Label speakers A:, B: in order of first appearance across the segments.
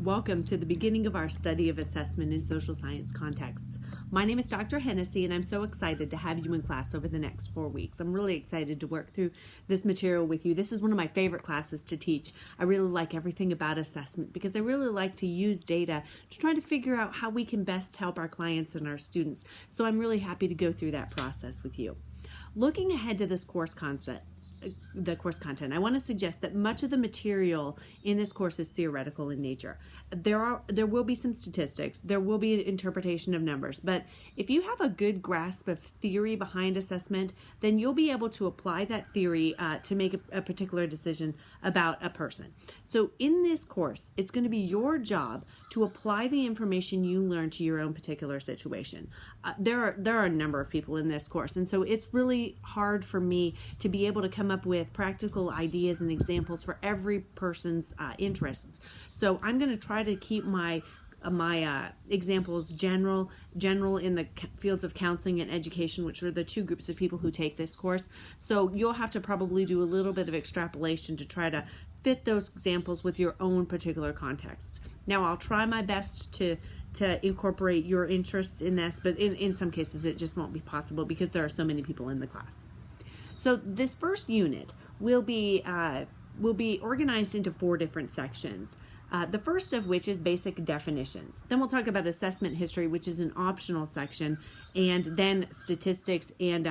A: Welcome to the beginning of our study of assessment in social science contexts. My name is Dr. Hennessy, and I'm so excited to have you in class over the next 4 weeks. I'm really excited to work through this material with you. This is one of my favorite classes to teach. I really like everything about assessment because I really like to use data to try to figure out how we can best help our clients and our students. So I'm really happy to go through that process with you. Looking ahead to this course content, I want to suggest that much of the material in this course is theoretical in nature. There will be some statistics, there will be an interpretation of numbers, but if you have a good grasp of theory behind assessment, then you'll be able to apply that theory to make a particular decision about a person. So in this course, it's going to be your job to apply the information you learn to your own particular situation. There are a number of people in this course, and so it's really hard for me to be able to come up with practical ideas and examples for every person's interests. So I'm going to try to keep my examples general in the fields of counseling and education, which are the two groups of people who take this course. So you'll have to probably do a little bit of extrapolation to try to fit those examples with your own particular contexts. Now, I'll try my best to incorporate your interests in this, but in some cases it just won't be possible because there are so many people in the class. So this first unit will be organized into 4 different sections. The first of which is basic definitions. Then we'll talk about assessment history, which is an optional section, and then statistics and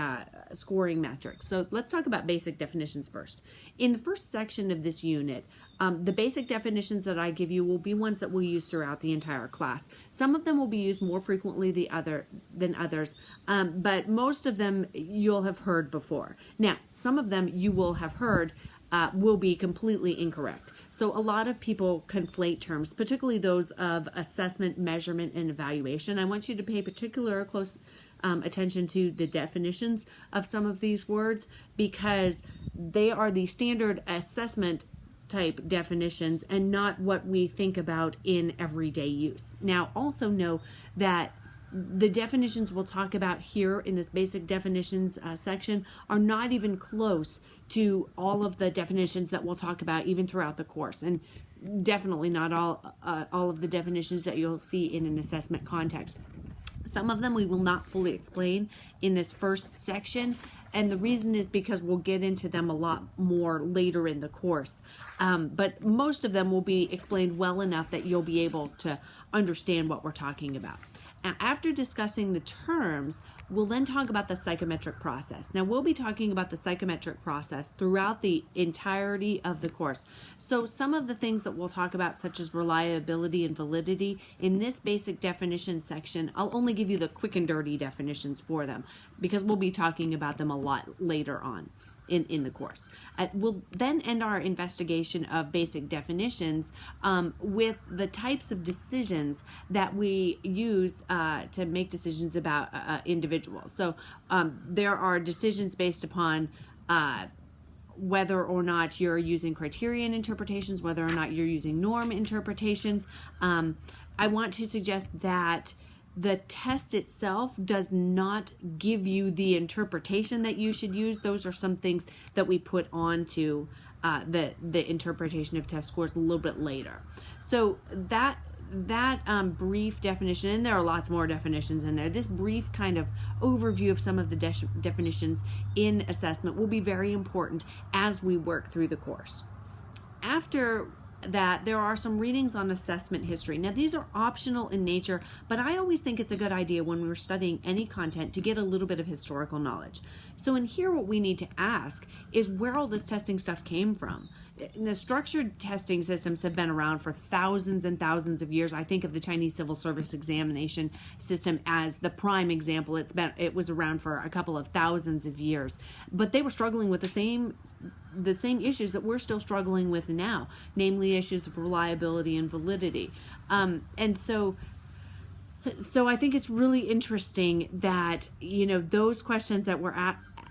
A: scoring metrics. So let's talk about basic definitions first. In the first section of this unit, the basic definitions that I give you will be ones that we'll use throughout the entire class. Some of them will be used more frequently than others, but most of them you'll have heard before. Now, some of them you will have heard will be completely incorrect. So a lot of people conflate terms, particularly those of assessment, measurement, and evaluation. I want you to pay particular close attention to the definitions of some of these words because they are the standard assessment type definitions and not what we think about in everyday use. Now, also know that the definitions we'll talk about here in this basic definitions section are not even close to all of the definitions that we'll talk about even throughout the course, and definitely not all of the definitions that you'll see in an assessment context. Some of them we will not fully explain in this first section, and the reason is because we'll get into them a lot more later in the course. But most of them will be explained well enough that you'll be able to understand what we're talking about. Now, after discussing the terms, we'll then talk about the psychometric process. Now, we'll be talking about the psychometric process throughout the entirety of the course. So some of the things that we'll talk about, such as reliability and validity, in this basic definition section, I'll only give you the quick and dirty definitions for them because we'll be talking about them a lot later on in the course. We'll then end our investigation of basic definitions with the types of decisions that we use to make decisions about individuals. So there are decisions based upon whether or not you're using criterion interpretations, whether or not you're using norm interpretations. I want to suggest that the test itself does not give you the interpretation that you should use. Those are some things that we put onto the interpretation of test scores a little bit later. So that brief definition, and there are lots more definitions in there, this brief kind of overview of some of the definitions in assessment will be very important as we work through the course. After that, there are some readings on assessment history. Now, these are optional in nature, but I always think it's a good idea when we're studying any content to get a little bit of historical knowledge. So in here, what we need to ask is where all this testing stuff came from. The structured testing systems have been around for thousands and thousands of years. I think of the Chinese civil service examination system as the prime example. It was around for a couple of thousands of years, but they were struggling with the same issues that we're still struggling with now, namely issues of reliability and validity. And so I think it's really interesting that, those questions that were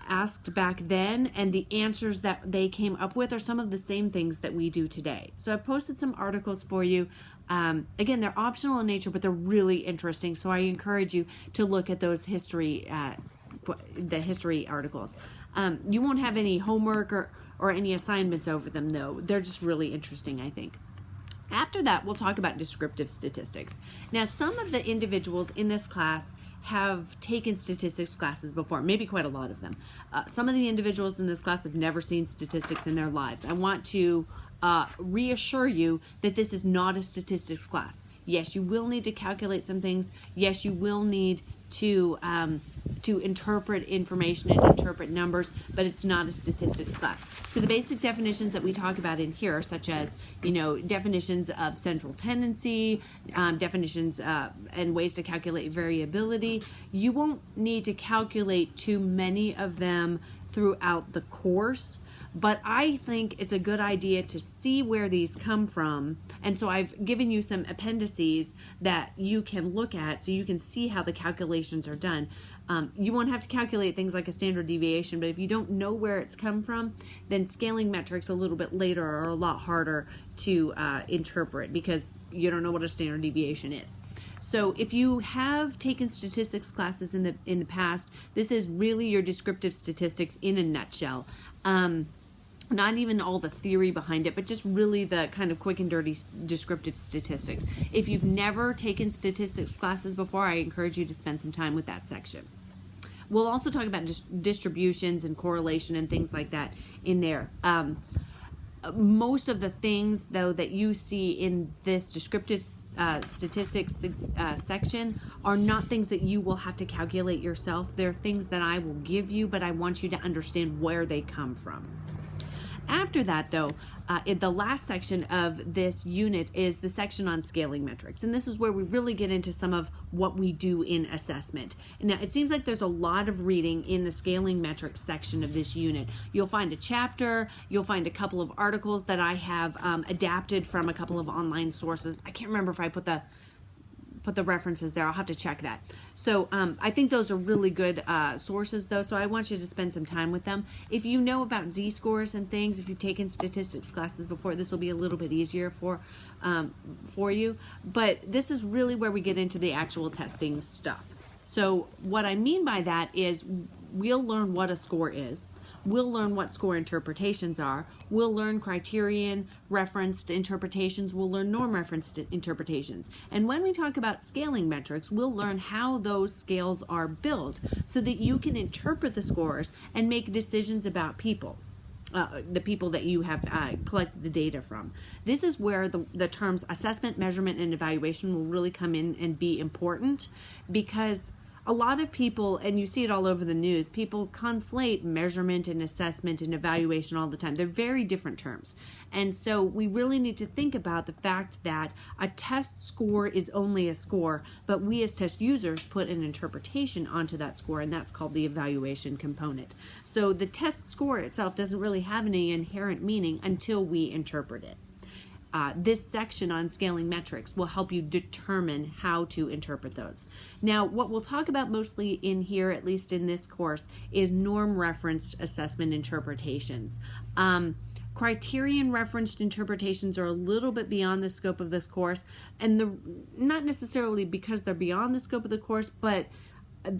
A: asked back then and the answers that they came up with are some of the same things that we do today. So I've posted some articles for you. Again, they're optional in nature, but they're really interesting. So I encourage you to look at those history articles. You won't have any homework or any assignments over them, though. They're just really interesting, I think. After that, we'll talk about descriptive statistics. Now, some of the individuals in this class have taken statistics classes before, maybe quite a lot of them. Some of the individuals in this class have never seen statistics in their lives. I want to reassure you that this is not a statistics class. Yes, you will need to calculate some things. Yes, you will need to interpret information and interpret numbers, but it's not a statistics class. So the basic definitions that we talk about in here are such as, definitions of central tendency, definitions and ways to calculate variability. You won't need to calculate too many of them throughout the course, but I think it's a good idea to see where these come from. And so I've given you some appendices that you can look at so you can see how the calculations are done. You won't have to calculate things like a standard deviation, but if you don't know where it's come from, then scaling metrics a little bit later are a lot harder to interpret because you don't know what a standard deviation is. So if you have taken statistics classes in the past, this is really your descriptive statistics in a nutshell. Not even all the theory behind it, but just really the kind of quick and dirty descriptive statistics. If you've never taken statistics classes before, I encourage you to spend some time with that section. We'll also talk about distributions and correlation and things like that in there. Most of the things, though, that you see in this descriptive statistics section are not things that you will have to calculate yourself. They're things that I will give you, but I want you to understand where they come from. After that, though, the last section of this unit is the section on scaling metrics. And this is where we really get into some of what we do in assessment. Now, it seems like there's a lot of reading in the scaling metrics section of this unit. You'll find a chapter, you'll find a couple of articles that I have adapted from a couple of online sources. I can't remember if I put the references there. I'll have to check that. So I think those are really good sources, though, so I want you to spend some time with them. If you know about z-scores and things, if you've taken statistics classes before, this will be a little bit easier for you. But this is really where we get into the actual testing stuff. So what I mean by that is we'll learn what a score is. We'll learn what score interpretations are. We'll learn criterion referenced interpretations. We'll learn norm referenced interpretations. And when we talk about scaling metrics, we'll learn how those scales are built so that you can interpret the scores and make decisions about people. The people that you have collected the data from. This is where the terms assessment, measurement, and evaluation will really come in and be important, because a lot of people, and you see it all over the news, people conflate measurement and assessment and evaluation all the time. They're very different terms. And so we really need to think about the fact that a test score is only a score, but we as test users put an interpretation onto that score, and that's called the evaluation component. So the test score itself doesn't really have any inherent meaning until we interpret it. This section on scaling metrics will help you determine how to interpret those. Now, what we'll talk about mostly in here, at least in this course, is norm referenced assessment interpretations. Criterion referenced interpretations are a little bit beyond the scope of this course, and not necessarily because they're beyond the scope of the course, but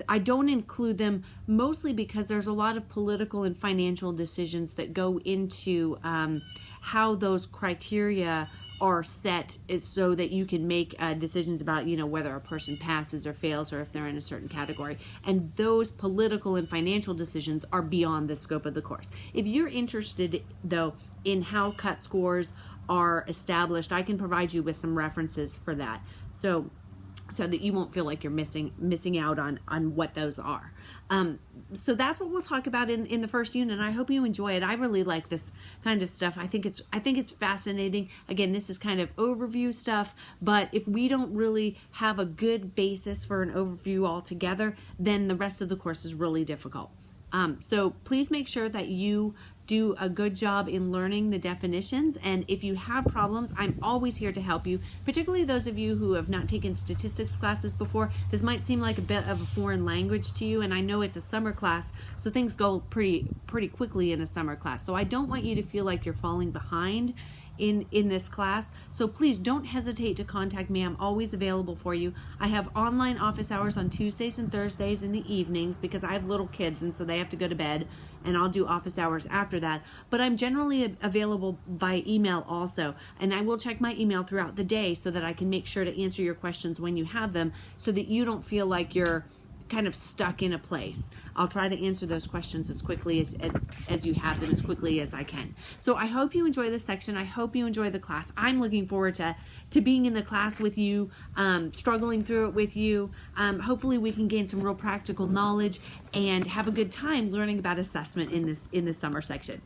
A: I don't include them mostly because there's a lot of political and financial decisions that go into how those criteria are set so that you can make decisions about, whether a person passes or fails or if they're in a certain category. And those political and financial decisions are beyond the scope of the course. If you're interested, though, in how cut scores are established, I can provide you with some references for that. So that you won't feel like you're missing out on what those are. So that's what we'll talk about in the first unit. And I hope you enjoy it. I really like this kind of stuff. I think it's fascinating. Again, this is kind of overview stuff, but if we don't really have a good basis for an overview altogether, then the rest of the course is really difficult. So please make sure that you do a good job in learning the definitions, and if you have problems, I'm always here to help you, particularly those of you who have not taken statistics classes before. This might seem like a bit of a foreign language to you, and I know it's a summer class, so things go pretty quickly in a summer class. So I don't want you to feel like you're falling behind in this class. So please don't hesitate to contact me. I'm always available for you. I have online office hours on Tuesdays and Thursdays in the evenings because I have little kids and so they have to go to bed. and I'll do office hours after that. But I'm generally available via email also, and I will check my email throughout the day so that I can make sure to answer your questions when you have them, so that you don't feel like you're kind of stuck in a place. I'll try to answer those questions as quickly as you have them, as quickly as I can. So I hope you enjoy this section. I hope you enjoy the class. I'm looking forward to being in the class with you, struggling through it with you. Hopefully we can gain some real practical knowledge and have a good time learning about assessment in this summer section.